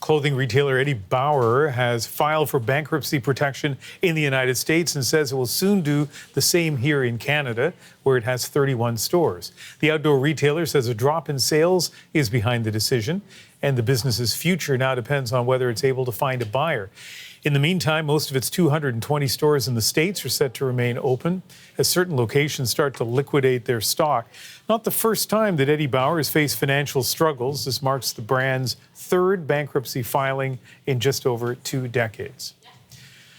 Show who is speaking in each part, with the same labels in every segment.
Speaker 1: Clothing retailer Eddie Bauer has filed for bankruptcy protection in the United States and says it will soon do the same here in Canada, where it has 31 stores. The outdoor retailer says a drop in sales is behind the decision, and the business's future now depends on whether it's able to find a buyer. In the meantime, most of its 220 stores in the States are set to remain open as certain locations start to liquidate their stock. Not the first time that Eddie Bauer has faced financial struggles. This marks the brand's third bankruptcy filing in just over 2 decades.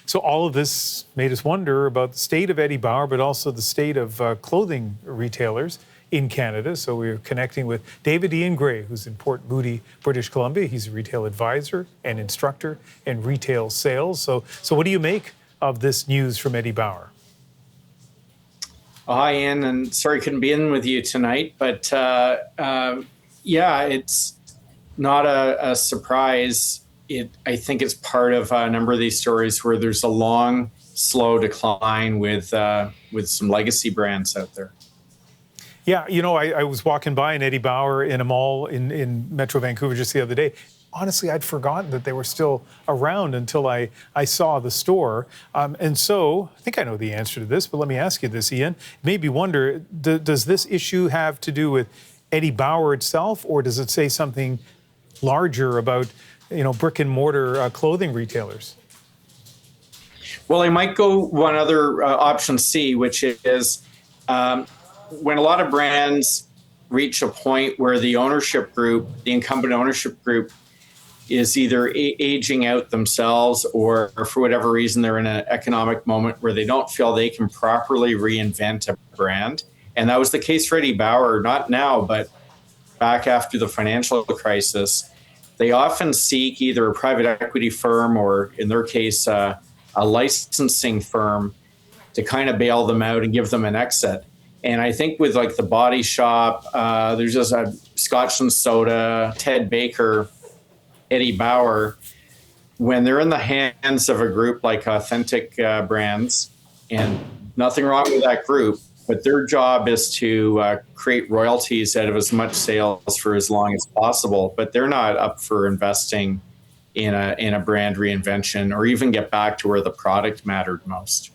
Speaker 1: So all of this made us wonder about the state of Eddie Bauer, but also the state of clothing retailers in Canada. So we're connecting with David Ian Gray, who's in Port Moody, British Columbia. He's a retail advisor and instructor in retail sales. So what do you make of this news from Eddie Bauer?
Speaker 2: Hi, Ian, and sorry I couldn't be in with you tonight, but yeah, it's not a surprise. I think it's part of a number of these stories where there's a long, slow decline with some legacy brands out there.
Speaker 1: Yeah, you know, I was walking by an Eddie Bauer in a mall in Metro Vancouver just the other day. Honestly, I'd forgotten that they were still around until I saw the store. And so I think I know the answer to this, but let me ask you this, Ian. It made me wonder, does this issue have to do with Eddie Bauer itself, or does it say something larger about, you know, brick and mortar clothing retailers?
Speaker 2: Well, I might go one other option C, which is when a lot of brands reach a point where the ownership group, the incumbent ownership group, is either aging out themselves or for whatever reason they're in an economic moment where they don't feel they can properly reinvent a brand. And that was the case for Eddie Bauer, not now, but back after the financial crisis. They often seek either a private equity firm or, in their case, a licensing firm to kind of bail them out and give them an exit. And I think with like the Body Shop, there's just a Scotch and Soda, Ted Baker, Eddie Bauer, when they're in the hands of a group like Authentic Brands, and nothing wrong with that group, but their job is to create royalties out of as much sales for as long as possible. But they're not up for investing in a brand reinvention or even get back to where the product mattered most.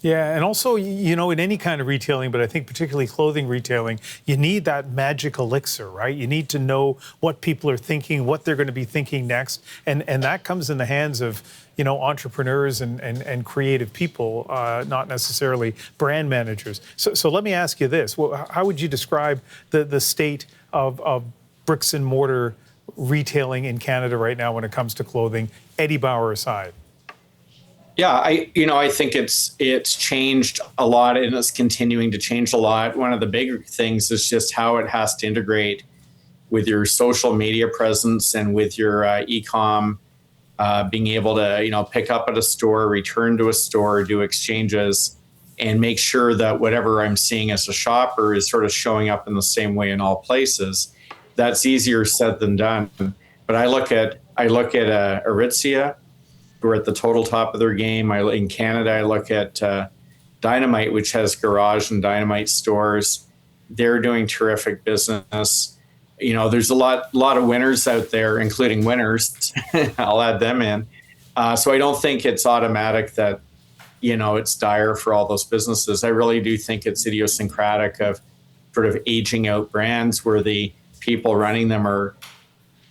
Speaker 1: Yeah, and also, you know, in any kind of retailing, but I think particularly clothing retailing, you need that magic elixir, right? You need to know what people are thinking, what they're going to be thinking next, and that comes in the hands of, you know, entrepreneurs and creative people, not necessarily brand managers. So let me ask you this: how would you describe the state of bricks and mortar retailing in Canada right now when it comes to clothing, Eddie Bauer aside?
Speaker 2: Yeah, I think it's changed a lot and it's continuing to change a lot. One of the bigger things is just how it has to integrate with your social media presence and with your e-com, being able to, you know, pick up at a store, return to a store, do exchanges, and make sure that whatever I'm seeing as a shopper is sort of showing up in the same way in all places. That's easier said than done. But I look at Aritzia, who are at the total top of their game. In Canada, I look at Dynamite, which has Garage and Dynamite stores. They're doing terrific business. You know, there's a lot of winners out there, including winners. I'll add them in. So I don't think it's automatic that, you know, it's dire for all those businesses. I really do think it's idiosyncratic of sort of aging out brands where the people running them are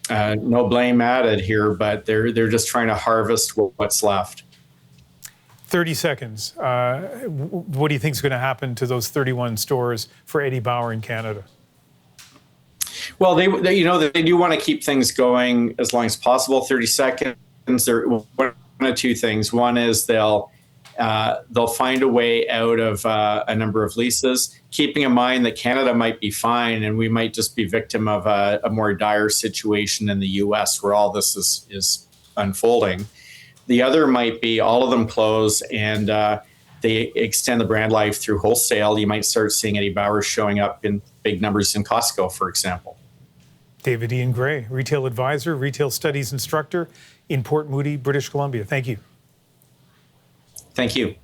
Speaker 2: no blame added here, but they're just trying to harvest what's left.
Speaker 1: 30 seconds. What do you think is going to happen to those 31 stores for Eddie Bauer in Canada?
Speaker 2: Well, they do want to keep things going as long as possible. 30 seconds. They're one of two things. One is they'll find a way out of a number of leases, keeping in mind that Canada might be fine and we might just be victim of a more dire situation in the US where all this is unfolding. The other might be all of them close and they extend the brand life through wholesale. You might start seeing Eddie Bauer showing up in big numbers in Costco, for example.
Speaker 1: David Ian Gray, retail advisor, retail studies instructor in Port Moody, British Columbia. Thank you.
Speaker 2: Thank you.